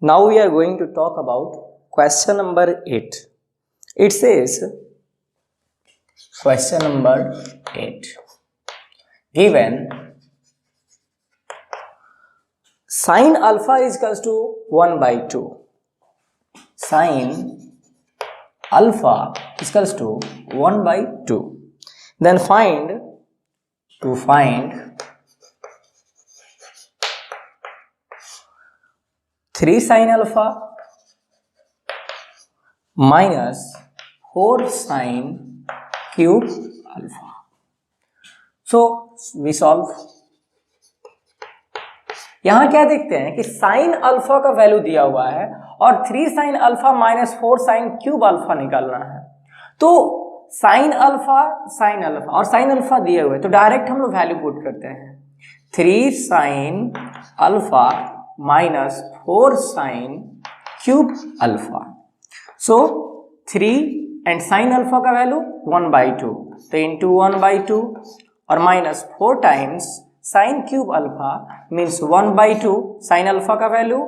Now we are going to talk about question number 8. It says, question number 8. Given sin alpha is equals to 1 by 2. Sin alpha is equals to 1 by 2. Then find 3 sin alpha minus 4 sin cube alpha. So we solve. यहां क्या देखते हैं कि sine alpha का value दिया हुआ है और 3 sine alpha minus 4 sine cube alpha निकालना है। तो साइन अल्फा और साइन अल्फा दिए हुए, तो डायरेक्ट हम लोग वैल्यू पुट करते हैं। 3 sine alpha minus 4 sine cube alpha. So 3 and sine alpha का वैल्यू 1 by 2, तो इंटू 1 by 2 और minus 4 times sine cube alpha means 1 by 2 sine alpha का वैल्यू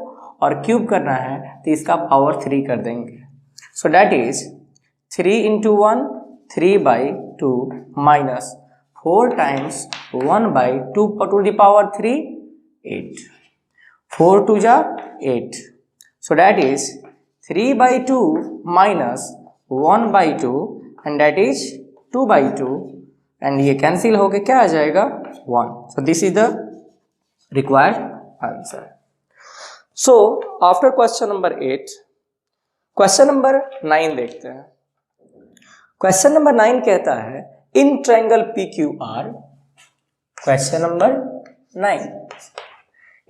और क्यूब करना है तो इसका पावर 3 कर देंगे। So that is 3 into 1 3 by 2 minus 4 times 1 by 2 to the power 3 8, 4 2 जा 8, so that is 3 by 2 minus 1 by 2 and that is 2 by 2 and ये कैंसिल होके क्या आ जाएगा 1. So this is the required answer. So after question number 8, question number 9 देखते हैं. Question number 9 कहता है in triangle PQR, question number 9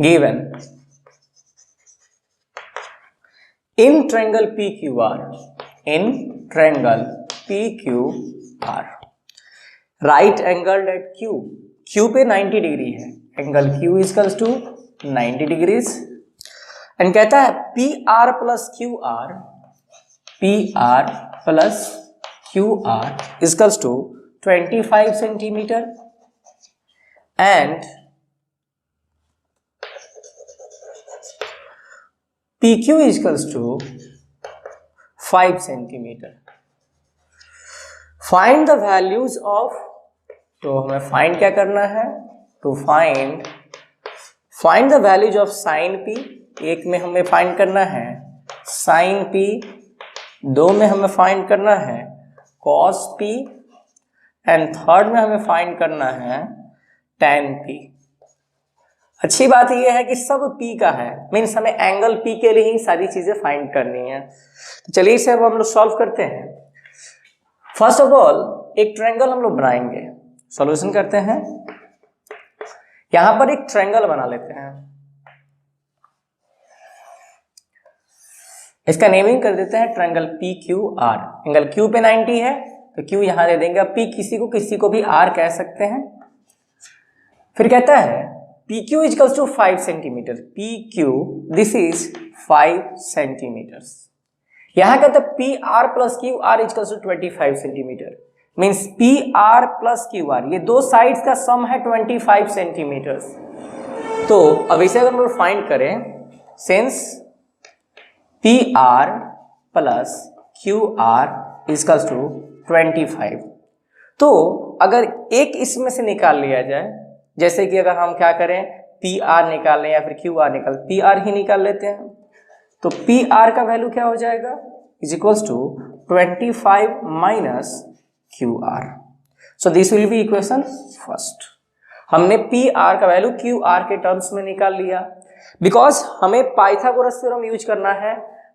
given in triangle PQR, right angled at Q पे 90 degree है, angle Q is equals to 90 degrees and कहता है PR plus QR is equals to 25 centimeter and PQ is equals to 5 centimeter. Find the values of, तो हमें find क्या करना है, to find the values of sine P. एक में हमें फाइंड करना है साइन P, 2 में हमें फाइंड करना है कॉस P एंड थर्ड में हमें फाइंड करना है tan P. अच्छी बात यह है कि सब P का है, मीन्स हमें एंगल P के लिए ही सारी चीजें फाइंड करनी है. तो चलिए इसे अब हम लोग सॉल्व करते हैं. फर्स्ट ऑफ ऑल एक ट्रायंगल हम लोग बनाएंगे, सॉल्यूशन करते हैं. यहां पर एक ट्रायंगल बना लेते हैं, इसका नेमिंग कर देते हैं ट्रायंगल PQR. एंगल Q पे 90 है तो Q यहां दे देंगे. P किसी को भी R कह सकते हैं. फिर कहता है PQ is equals to 5 centimeter. PQ this is 5 centimeters. यहां कहता है PR plus QR is equals to 25 centimeter. Means PR plus QR ये दो साइड्स का सम है 25 सेंटीमीटर. तो अब इसे अगर हम लोग फाइंड करें, since PR plus QR is equals to 25, तो अगर एक इसमें से निकाल लिया जाए, जैसे कि अगर हम क्या करें PR निकालें या फिर QR निकाल, PR ही निकाल लेते हैं, तो PR का वैल्यू क्या हो जाएगा is equals to 25 minus QR. So this will be equation first. हमने PR का वैल्यू QR के टर्म्स में निकाल लिया बिकॉज हमें पाइथागोरस थ्योरम यूज करना है.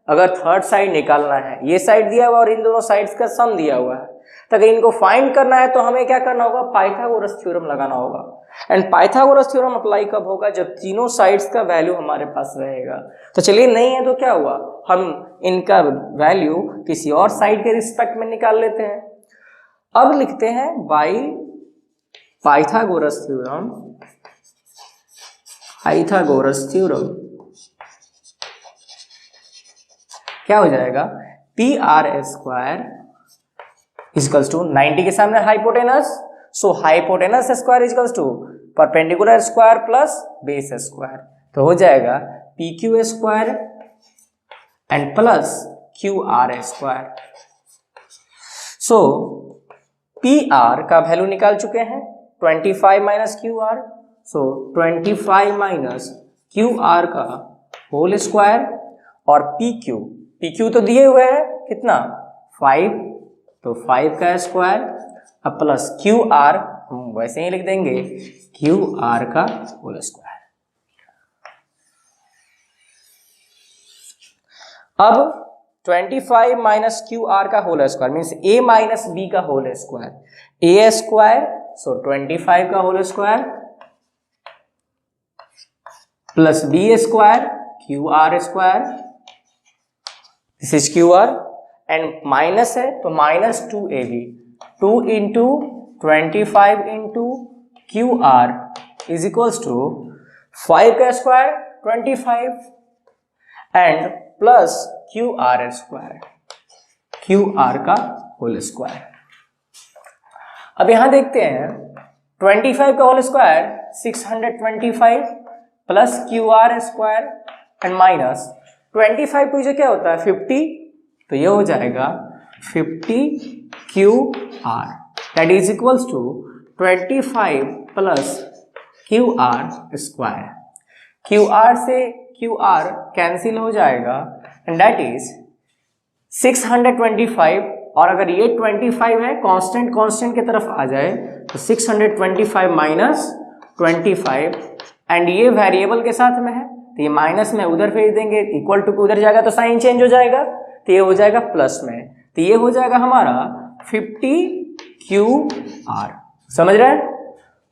अगर थर्ड साइड निकालना है, ये साइड दिया हुआ और इन दोनों साइड्स का सम दिया हुआ है, तो अगर इनको फाइंड करना है तो हमें क्या करना होगा, पाइथागोरस थ्योरम लगाना होगा. एंड पाइथागोरस थ्योरम अप्लाई कब होगा, जब तीनों साइड्स का वैल्यू हमारे पास रहेगा. तो चलिए नहीं है तो क्या हुआ, हम इनका वैल्यू किसी और साइड के रिस्पेक्ट में निकाल लेते हैं. अब लिखते हैं बाय पाइथागोरस थ्योरम क्या हो जाएगा, PR स्क्वायर इक्वल्स टू 90 के सामने hypotenuse, so hypotenuse square equals to perpendicular square plus base square. तो हो जाएगा PQ square and plus Q R square. So P R का वैल्यू निकाल चुके हैं 25 minus Q R. So 25 minus Q R का होल स्क्वायर और P Q तो दिए हुए हैं कितना 5, तो 5 का स्क्वायर अब प्लस क्यू आर हम वैसे ही लिख देंगे क्यू आर का होल स्क्वायर। अब 25 माइनस क्यू आर का whole square means a minus b का whole square, a square so 25 का whole square plus b square Q R square, this is Q R and minus है तो minus 2ab, 2 into 25 into Q R is equals to 5 का square 25 and plus Q R square, Q R का whole square. अब यहां देखते हैं 25 का whole square 625 plus Q R square and minus 25 two जो क्या होता है 50, तो ये हो जाएगा 50 Q R that is equals to 25 plus Q R square. Q R से क्यू आर कैंसिल हो जाएगा एंड दैट इज 625 और अगर ये 25 है कांस्टेंट की तरफ आ जाए तो 625 माइनस 25 एंड ये वेरिएबल के साथ में है तो ये माइनस में उधर भेज देंगे, इक्वल टू उधर जाएगा तो साइन चेंज हो जाएगा तो ये हो जाएगा प्लस में, तो ये हो जाएगा हमारा 50 क्यू आर। समझ रहे हैं?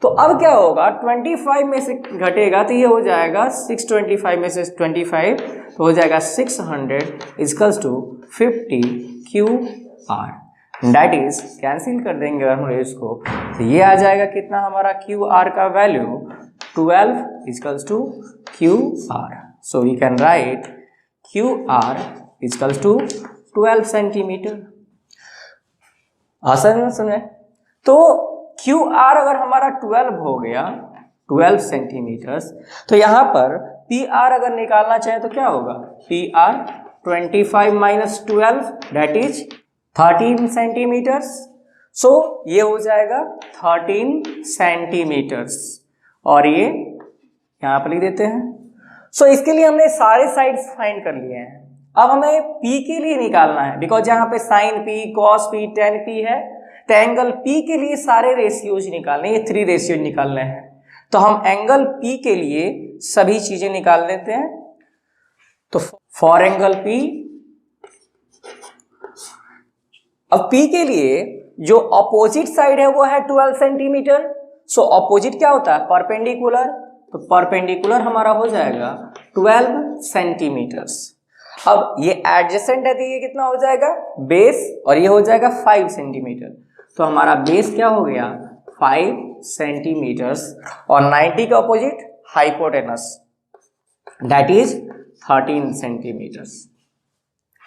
तो अब क्या होगा 25 में से घटेगा तो ये हो जाएगा 625 में से 25 तो हो जाएगा 600 equals to 50 Q R, that is cancel कर देंगे अगर हम इसको तो ये आ जाएगा कितना हमारा क्यू आर का value 12 equals to Q R. So we can write Q R equals to 12 centimetre. आसान समझे? तो क्यू आर अगर हमारा 12 हो गया 12 सेंटीमीटर्स तो यहां पर पी आर अगर निकालना चाहे तो क्या होगा P R 25 minus 12 that is 13 centimetres. So ये हो जाएगा 13 सेंटीमीटर्स और ये यहां पर लिख देते हैं। सो इसके लिए हमने सारे साइड्स फाइंड कर लिए हैं। अब हमें P के लिए निकालना है बिकॉज यहाँ पे sine P, cos P, tan P है तो एंगल P के लिए सारे रेशियोज निकालने, ये 3 रेशियोज निकालने हैं तो हम एंगल P के लिए सभी चीजें निकाल लेते हैं। तो फॉर एंगल P, अब P के लिए जो अपोजिट साइड है वो है 12 सेंटीमीटर। सो अपोजिट क्या होता है परपेंडिकुलर, तो परपेंडिकुलर हमारा हो जाएगा 12 सेंटीमीटर्स। अब ये एडजेसेंट है तो ये कितना हो जाएगा बेस और ये हो जाएगा 5 सेंटीमीटर तो हमारा बेस क्या हो गया 5 सेंटीमीटर्स और 90 का opposite hypotenuse that is 13 centimetres.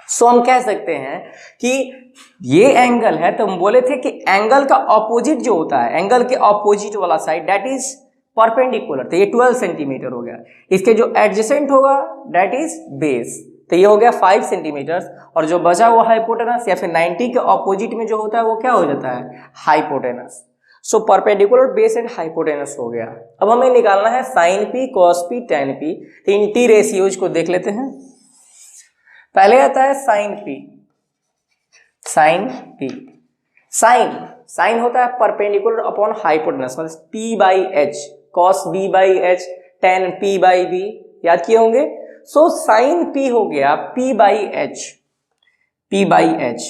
So हम कह सकते हैं कि ये एंगल है तो हम बोले थे कि एंगल का ऑपोजिट जो होता है एंगल के ऑपोजिट वाला साइड दैट इज परपेंडिकुलर, तो ये 12 सेंटीमीटर हो गया। इसके जो एडजेसेंट होगा दैट इज बेस, तो ये हो गया 5 सेंटीमीटर और जो बचा हुआ हाइपोटेनस या फिर 90 के ऑपोजिट में जो होता है वो क्या हो जाता है hypotenuse. So perpendicular base and hypotenuse हो गया। अब हमें निकालना है sine P, cos P, tan P. तो इन टी रेशियोज को देख लेते हैं। पहले आता है sine P, sine P, sine होता है परपेंडिकुलर अपॉन हाइपोटेनस मतलब P by H, cos B by H, tan P by B, याद किए होंगे। सो साइन पी हो गया P by H, P by H.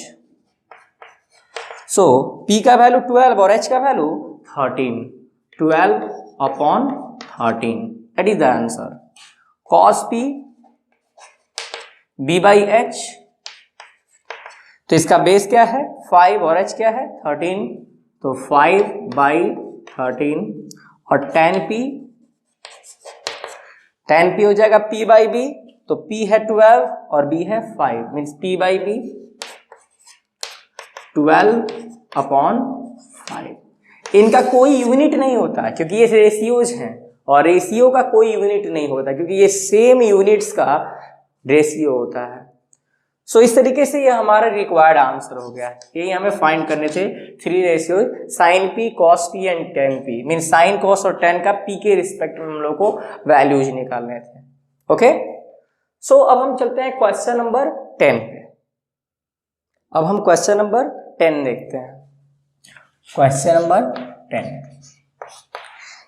So P का वैल्यू 12 और एच का value 13, 12 upon 13 that is the answer. Cos P B by H, तो इसका बेस क्या है 5 और एच क्या है 13, तो 5 बाई 13 और टेन पी हो जाएगा p बाई बी, तो p है 12 और b है 5 means p by B 12 upon 5। इनका कोई यूनिट नहीं होता है क्योंकि ये रेशियोज हैं और रेशियो का कोई यूनिट नहीं होता क्योंकि ये सेम यूनिट्स का रेशियो होता है। सो इस तरीके से ये हमारा रिक्वायर्ड आंसर हो गया। यही हमें फाइंड करने थे 3 ratio sine P, cos P and tan P, mean sine, cos और टेन का पी के रिस्पेक्ट में हम लोग को वैल्यूज निकालने थे। ओके, सो अब हम चलते हैं क्वेश्चन नंबर 10 पे। अब हम क्वेश्चन नंबर 10 देखते हैं। क्वेश्चन नंबर 10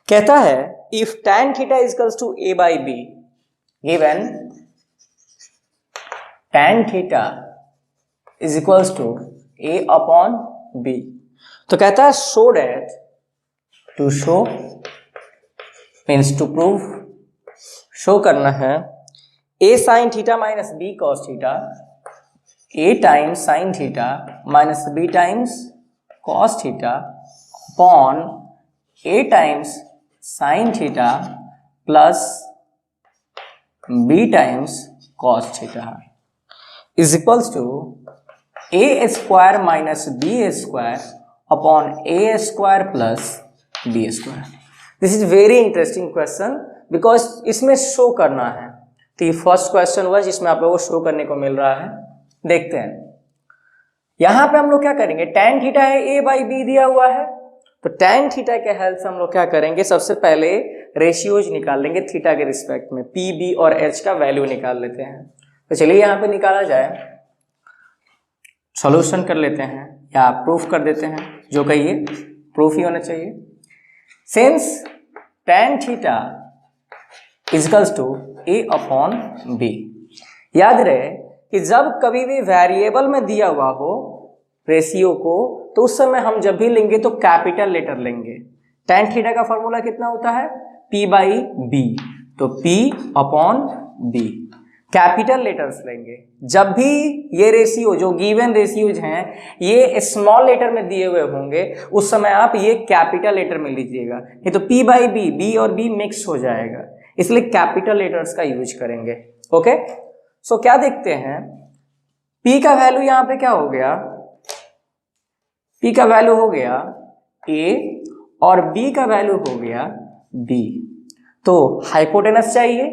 कहता है if tan theta equals to a by b given tan theta is equals to a upon b, तो कहता है show that, to show means to prove, show करना है a sine theta minus b cos theta, a times sine theta minus b times cos theta upon a times sine theta plus b times cos theta is equals to a square minus b square upon a square plus b square. This is very interesting question because इसमें show करना है। तो ये first question हुआ जिसमें आप लोगों को शो करने को मिल रहा है। देखते हैं यहां पे हम लोग क्या करेंगे, tan थीटा है a बाई बी दिया हुआ है, तो tan थीटा के हेल्प से हम लोग क्या करेंगे, सबसे पहले रेशियोज निकाल लेंगे थीटा के रिस्पेक्ट में, p, b और h का वैल्यू निकाल लेते हैं। तो चलिए यहाँ पे निकाला जाए, सॉल्यूशन कर लेते हैं या प्रूफ कर देते हैं, जो कहिए प्रूफ ही होना चाहिए। Since tan theta equals to a upon b, याद रहे कि जब कभी भी वेरिएबल में दिया हुआ हो रेशियो को, तो उस समय हम जब भी लेंगे तो कैपिटल लेटर लेंगे। tan थीटा का फॉर्मूला कितना होता है, p बाई बी, तो p upon b, capital letters लेंगे। जब भी ये रेशियो जो गिवन रेशियोज हैं ये स्मॉल लेटर में दिए हुए होंगे उस समय आप ये कैपिटल लेटर में लीजिएगा, नहीं तो p बाई बी, b और b मिक्स हो जाएगा, इसलिए कैपिटल लेटर्स का यूज करेंगे। ओके, सो क्या देखते हैं, p का वैल्यू यहाँ पे क्या हो गया, p का वैल्यू हो गया a और b का वैल्यू हो गया b। तो हाइपोटेनस चाहिए,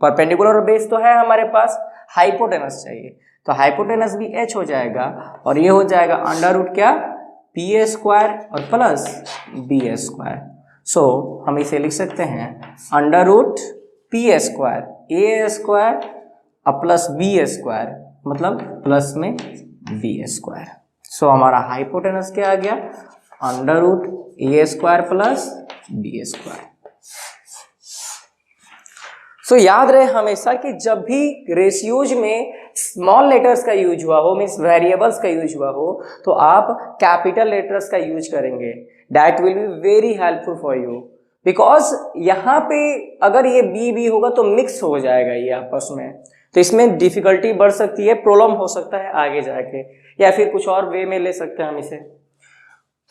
परपेंडिकुलर बेस तो है हमारे पास, हाइपोटेनस चाहिए, तो हाइपोटेनस भी h हो जाएगा और ये हो जाएगा अंडर रूट क्या, p स्क्वायर और प्लस b स्क्वायर। सो हम इसे लिख सकते हैं under root p square a square और प्लस b स्क्वायर, मतलब प्लस में b स्क्वायर। सो हमारा हाइपोटेनस क्या आ गया, under root a square plus b square. So याद रहे हमेशा कि जब भी रेशियोज में स्मॉल लेटर्स का यूज हुआ हो, मीन्स वेरिएबल्स का यूज हुआ हो, तो आप कैपिटल लेटर्स का यूज करेंगे। That will be very helpful for you, because यहाँ पे अगर ये बी होगा तो मिक्स हो जाएगा ये आपस में, तो इसमें डिफिकल्टी बढ़ सकती है, प्रॉब्लम हो सकता है आगे जाके, या फिर कुछ और वे में ले सकते हैं हम इसे।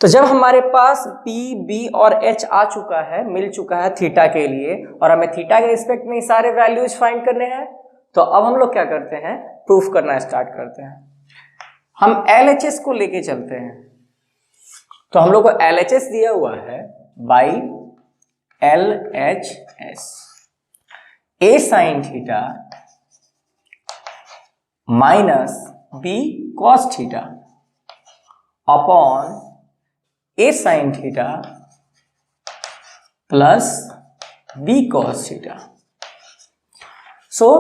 तो जब हमारे पास p, b और h आ चुका है, मिल चुका है थीटा के लिए, और हमें थीटा के रिस्पेक्ट में सारे वैल्यूज फाइंड करने हैं, तो अब हम लोग क्या करते हैं, प्रूफ करना स्टार्ट करते हैं। हम LHS को लेके चलते हैं, तो हम लोग को LHS दिया हुआ है by LHS, a sine theta minus b cos theta upon a sine theta plus b cos theta. So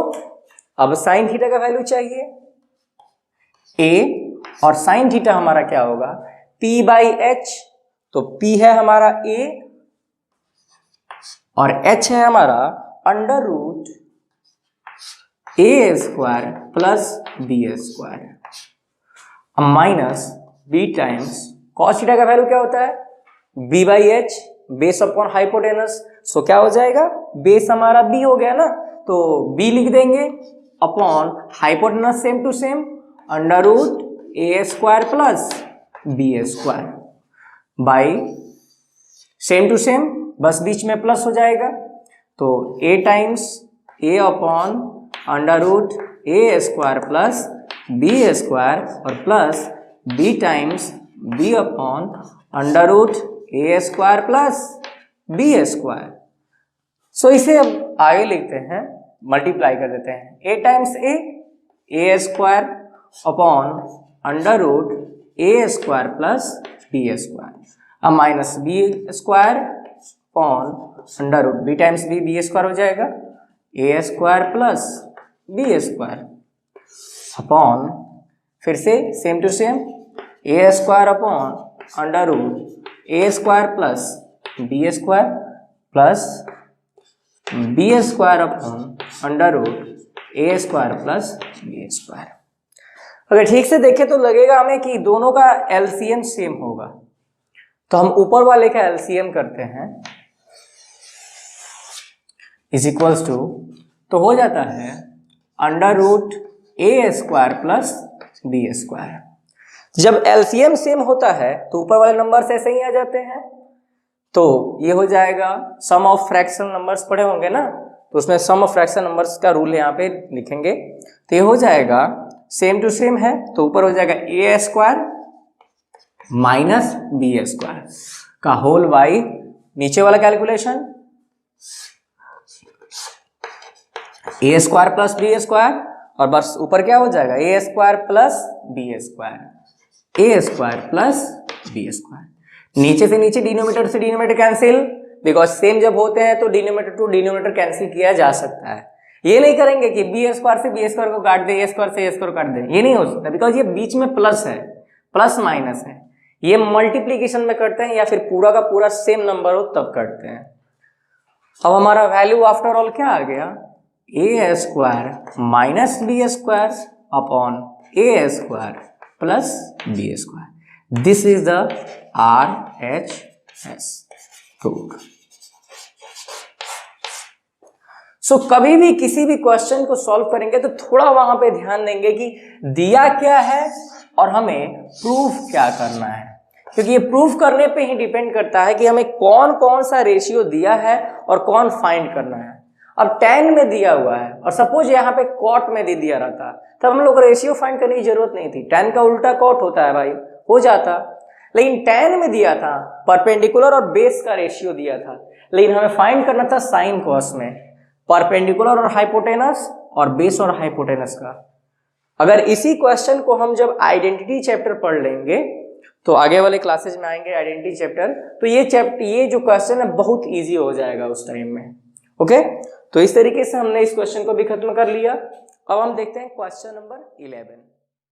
अब साइन थीटा का वैल्यू चाहिए a, और साइन थीटा हमारा क्या होगा, p बाई h, तो p है हमारा a और h है हमारा under root a square plus b square minus b times cos theta का वैल्यू क्या होता है, b by h, base upon hypotenuse. So क्या हो जाएगा, बेस हमारा b हो गया ना, तो b लिख देंगे upon hypotenuse same to same under root a square plus b square by same to same, बस बीच में प्लस हो जाएगा, तो a times a upon under root a square plus b square और plus b times b upon under root a square plus b square. So इसे अब आगे लिखते हैं, मल्टीप्लाई कर देते हैं, a times a square upon under root a square plus b square. अब minus b square upon under root b times b square हो जाएगा a square plus b square upon फिर से same to same a square upon under root a square plus b square plus b square upon under root a square plus b square. अगर ठीक से देखें तो लगेगा हमें कि दोनों का एलसीएम सेम होगा, तो हम ऊपर वाले का एलसीएम करते हैं इज इक्वल्स टू, तो हो जाता है under root a square plus b square. जब एलसीएम सेम होता है तो ऊपर वाले नंबर्स ऐसे ही आ जाते हैं, तो ये हो जाएगा सम ऑफ फ्रैक्शन नंबर्स पढ़े होंगे ना, तो उसमें सम ऑफ फ्रैक्शन नंबर्स का रूल यहाँ पे लिखेंगे, तो ये हो जाएगा सेम टू सेम है, तो ऊपर हो जाएगा a square minus b square का होल बाई नीचे वाला कैलकुलेशन ए स्क्वायर प्लस बी स्क्वायर, और बस ऊपर क्या हो जाएगा a square plus b square, a square plus b square. नीचे से नीचे डिनोमिनेटर से डिनोमिनेटर कैंसिल, बिकॉज सेम जब होते हैं तो डिनोमिनेटर टू डिनोमिनेटर कैंसिल किया जा सकता है। ये नहीं करेंगे कि बी स्क्वायर से बी स्क्वायर को काट दे, ए स्क्वायर से ए स्क्वायर को काट दे, ये नहीं हो सकता, बिकॉज ये बीच में प्लस है, प्लस माइनस है। ये मल्टीप्लीकेशन में करते हैं या फिर पूरा का पूरा सेम नंबर हो तब करते हैं। अब हमारा वैल्यू आफ्टर ऑल क्या आ गया, a square minus b square upon a square plus b square. This is the RHS root. सो कभी भी किसी भी क्वेश्चन को सॉल्व करेंगे तो थोड़ा वहां पे ध्यान देंगे कि दिया क्या है और हमें प्रूफ क्या करना है, क्योंकि ये प्रूफ करने पे ही डिपेंड करता है कि हमें कौन कौन सा रेशियो दिया है और कौन फाइंड करना है। अब tan में दिया हुआ है और सपोज यहाँ पे cot में दे दिया रहता, तब हम लोग रेशियो फाइंड करने की जरूरत नहीं थी, tan का उल्टा cot होता है भाई, हो जाता। लेकिन tan में दिया था परपेंडिकुलर और बेस का रेशियो दिया था, लेकिन हमें फाइंड करना था साइन कॉस में परपेंडिकुलर और हाइपोटेनस और बेस और हाइपोटेनस का। अगर इसी क्वेश्चन को हम जब आइडेंटिटी चैप्टर पढ़ लेंगे तो आगे वाले क्लासेज में आएंगे आइडेंटिटी चैप्टर, तो ये जो क्वेश्चन है बहुत ईजी हो जाएगा उस टाइम में। ओके, तो इस तरीके से हमने इस क्वेश्चन को भी खत्म कर लिया। अब हम देखते हैं क्वेश्चन नंबर 11।